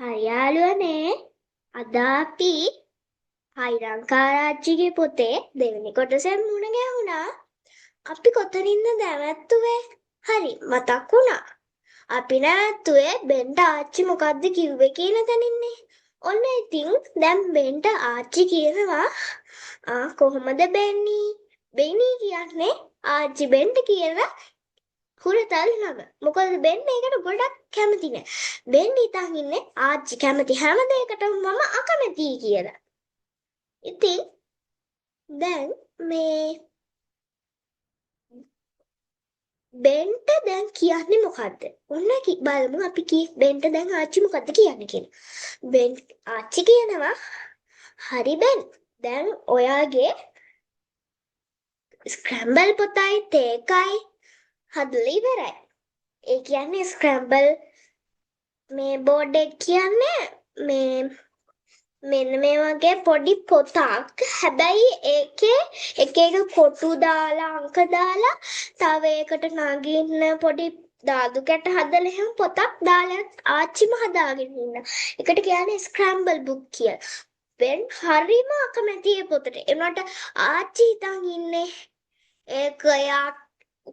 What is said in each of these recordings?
හරි යාළුවනේ අද අපි හයිරංකාරාච්චිගේ පොතේ දෙවෙනි කොටසෙන් මුණ ගැහුණා. අපි කොතනින්ද නැවැත්තුවේ? හරි මතක් වුණා. අපි නැවැත්තුවේ බෙන්ට ආච්චි මොකද්ද කිව්වේ කියන තැනින්නේ. ඔන්න ඉතින් දැන් බෙන්ට ආච්චි කියනවා කොහොමද බෙන්නි කියන්නේ ආච්චි බෙන්ට කියන හුරතල් නම. මොකද බෙන් මේකට ගොඩක් කැමති නෑ. බෙන් හිතන් ඉන්නේ ආච්චි කැමති හැම දෙයකටම මම අකමැතියි කියලා. ඉතින් දැන් මේ බෙන්ට දැන් කියන්නේ මොකද්ද? ඔන්න බලමු අපි බෙන්ට දැන් ආච්චි මොකද්ද කියන්නේ කියලා. බෙන් ආච්චි කියනවා හරි බෙන් දැන් ඔයාගේ ස්ක්‍රැම්බල් පොතයි තේකයි හදලා ඉවරයි. ඒ කියන්නේ ස්ක්‍රැම්බල් මේ බෝඩ් එක කියන්නේ මේ මෙන්න මේ වගේ පොඩි පොතක්. හැබැයි ඒකේ එක එක කොටු දාලා අංක දාලා තව ඒකට නගින්න පොඩි දාදු කැට හදලා එහෙම පොතක් දාලා ආච්චිම හදාගෙන ඉන්න. ඒකට කියන්නේ ස්ක්‍රැම්බල් බුක් කියලා. වෙන් හරිම අකමැති ඒ පොතට. ඒ වුණාට ආච්චි හිතන් ඉන්නේ ඒක එයා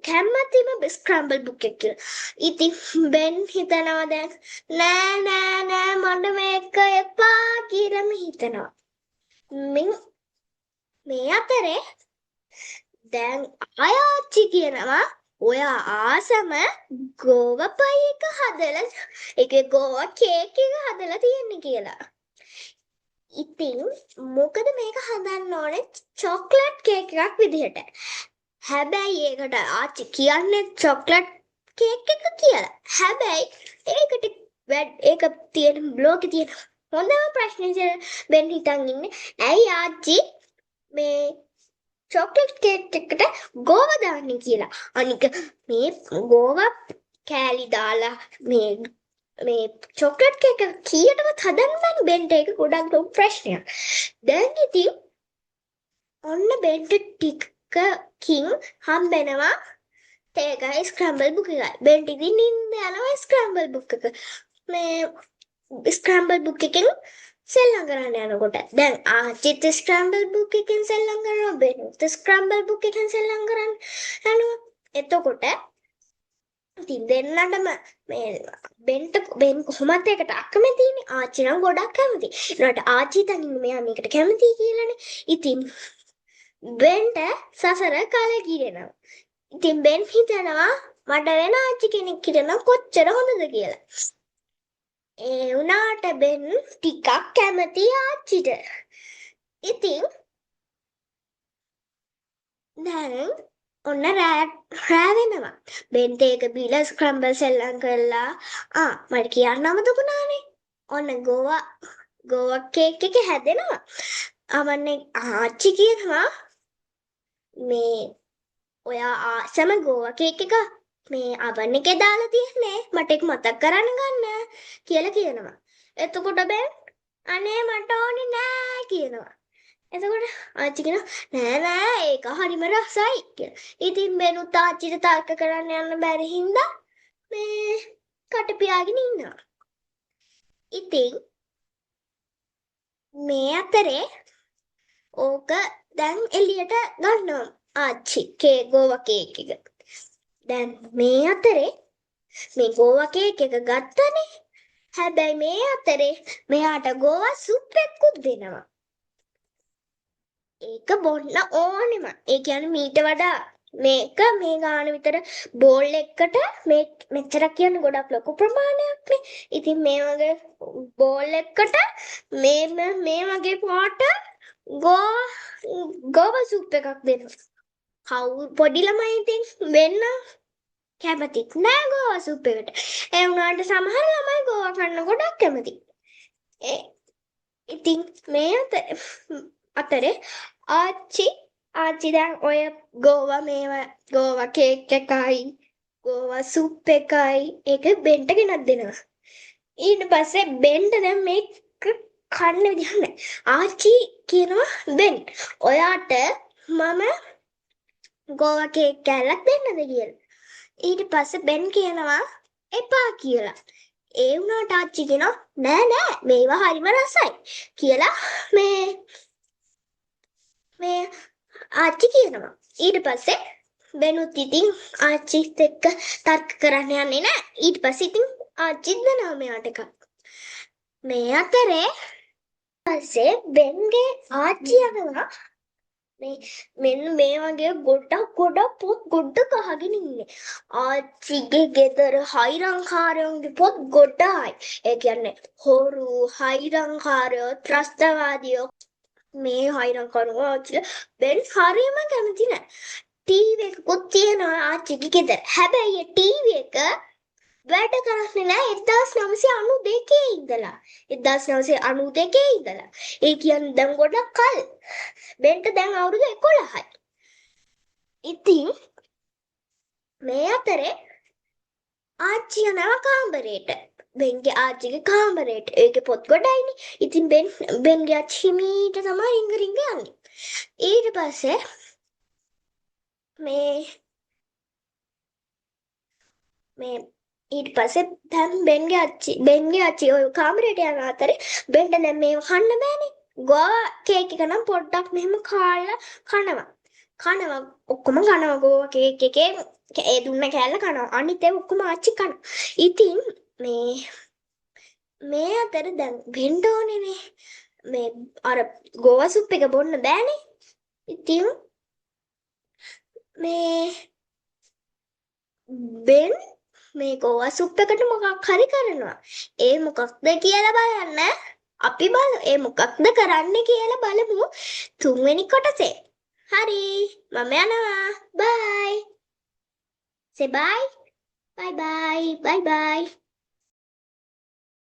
කැමතිම ස්ක්‍රැම්බල් බුක් එක කියලා. ඉතින් බෙන් හිතනවා දැන් නෑ මට මේක එපා කියලාම හිතනවා. මේ අතරේ දැන් ආච්චි කියනවා ඔයා ආසම ගෝවා පයි එක හදලා ඒකේ ගෝවා කේක් එක හදලා තියෙන්නේ කියලා. ඉතින් මොකද මේක හදන්න ඕනේ චොක්ලට් කේක් එකක් විදිහට. හැබැයි ඒකට ආච්චි කියන්නේ චොක්ලට් කේක් එක කියලා. හැබැයි ඒක තියෙන බ්ලොග් තියෙන හොඳම ප්‍රශ්නේ බෙන් හිතන් ඉන්නේ ඇයි ආච්චි මේ චොක්ලට් කේක් එකට ගෝවා දාන්නේ කියලා. අනික මේ ගෝවා කෑලි දාලා මේ චොක්ලට් කේක් එක කීයටවත් හදන්න බෑ බෙන්ට. ඒක ගොඩක් ලොකු ප්‍රශ්නයක්. දැන් ඉතින් ඔන්න බෙන්ට ටිකකින් හම්බෙනවා තේකයි ස්ක්‍රැම්බල් බුක් එකයි. බෙන්ට ඉතින් නින්ද යනවා ස්ක්‍රැම්බල් බුක් එක. මේ ස්ක්‍රැම්බල් බුක් එකෙන් සෙල්ලම් කරන්න යනකොට දැන් ආච්චිත් ස්ක්‍රැම්බල් බුක් එකෙන් සෙල්ලම් කරනවා බෙන්ත් ස්ක්‍රැම්බල් බුක් එකෙන් සෙල්ලම් කරන්න යනවා. එතකොට ඉතින් දෙන්නටම මේ බෙන් කොහොමද ඒකට අකමැතිනේ. ආච්චි නම් ගොඩක් කැමති. ඒකට ආච්චි හිතන් ඉන්නේ මෙයා මේකට කැමති කියලානේ. ඉතින් බෙන්ට සසර කලකිරෙනවා. ඉතින් බෙන් හිතනවා මට වෙන ආච්චි කෙනෙක් හිටනම් කොච්චර හොඳද කියලා. ඒ වුණාට බෙන් ටිකක් කැමති ආච්චිට. ඉතින් දැන් ඔන්න රෑ වෙනවා. බෙන්ට ඒක බීලා ස්ක්‍රැම්බල් සෙල්ලම් කරලා මට කියන්න අමතකුණානේ. ඔන්න ගෝවා කේක් එක හැදෙනවා. අවන්නේ ආච්චි කියනවා මේ ඔයා ආසම ගෝවා කේක් එක මේ අවන් එකේ දාලා තියෙන්නේ මට ඒක මතක් කරන්න ගන්න කියලා කියනවා. එතකොට බෙන් අනේ මට ඕනේ නෑ කියනවා. එතකොට ආච්චි කියනවා නෑ ඒක හරිම රසයි කියලා. ඉතින් බෙනුත් ආච්චිට තර්ක කරන්න යන්න බැරි හින්දා මේ කට පියාගෙන ඉන්නවා. ඉතින් මේ අතරේ ඕක දැන් එළියට ගන්නවා ආච්චි ගෝවා කේක් එක. දැන් මේ අතරේ මේ ගෝවා කේක් එක ගත්තනේ. හැබැයි මේ අතරේ මෙයාට ගෝවා සුප් එකකුත් දෙනවා. ඒක බොන්න ඕනෙම. ඒ කියන්නේ මීට වඩා මේක මේ ගාන විතර බෝල් එකකට මෙච්චරක් කියන්නේ ගොඩක් ලොකු ප්‍රමාණයක් නේ. ඉතින් මේ වගේ බෝල් එකකට මේ වගේ පාට ගෝවා සුප් එකක් දෙනවා. පොඩි ළමයි ඉතින් වෙන්න කැමතිත් නෑ ගෝවා සුප් එකට. ඒ වුණාට සමහර ළමයි ගෝවා කන්න ගොඩක් කැමති. ඉතින් මේ අතරේ ආච්චි දැන් ඔය ගෝවා කේක් එකයි ගෝවා සුප් එකයි ඒක බෙන්ට ගෙනත් දෙනවා. ඊට පස්සේ බෙන්ට දැන් මේක කන්න විදිහක් නැහැ. ආච්චි කියනවා බෙන් ඔයාට මම ගෝවා කේක් කෑල්ලක් දෙන්නද කියලා. ඊට පස්සේ බෙන් කියනවා එපා කියලා. ඒ වුණාට ආච්චි කියනවා නෑ නෑ මේවා හරිම රසයි කියලා මේ මේ ආච්චි කියනවා. ඊට පස්සේ බෙනුත් ඉතින් ආච්චිත් එක්ක තර්ක කරන්න යන්නේ නෑ. ඊට පස්සේ ඉතින් ආච්චිත් දෙනවා මෙයාට එකක්. මේ අතරේ පස්සේ බෙන්ගේ ආච්චි යනවා මෙන්න මේ වගේ ගොඩක් පොත් ගොඩක් අහගෙන ඉන්නේ. ආච්චිගේ ගෙදර හයිරංකාරයන්ගේ පොත් ගොඩයි. ඒ කියන්නේ හොරු, හයිරංකාරයෝ, ත්‍රස්තවාදියෝ මේ හයිරංකාරයෝ ආච්චිලා බෙන් හරියම කැමති නෑ. ටීවී එකකුත් තියෙනවා ආච්චිගේ ගෙදර. හැබැයි ඒ ටීවී එක වැඩ කරන්නේ නෑ 1992 ඉඳලා. 1992 ඉඳලා. ඒ කියන්නේ දැන් ගොඩක් කල්. බෙන්ට දැන් අවුරුදු 11යි. ඉතින් මේ අතරේ ආච්චි යනවා කාමරේට. බෙන්ගේ ආච්චිගේ කාමරේට. ඒකේ පොත් ගොඩයිනේ. ඉතින් බෙන්ගේ ආච්චි හිමීට තමයි රිංග යන්නේ. ඊට පස්සේ මේ ඊට පස්සේ දැන් බෙන්ගේ ආච්චි ඔය කාමරේට යන අතරේ බෙන්ට දැන් මේව කන්න බෑනේ. ගෝවා කේක් එක නම් පොඩ්ඩක් මෙහෙම කාලා කනවා ඔක්කොම කනවා ගෝවා කේක් එකේ ඒ දුන්න කෑල්ල කනවා අනිත් ඒවා ඔක්කොම ආච්චි කනවා. ඉතින් මේ අතර දැන් වෙන්න ඕනේනේ මේ අර ගෝවා සුප් එක බොන්න බෑනේ. ඉතින් මේ බෙන් මේ ගෝවා සුප් එකට මොකක් හරි කරනවා. ඒ මොකක්ද කියලා බලන්න අපි බලමු. ඒ මොකක්ද කරන්න කියලා බලමු තුන්වෙනි කොටසේ. හරි මම යනවා. බයි. say bye. Bye bye. Bye bye.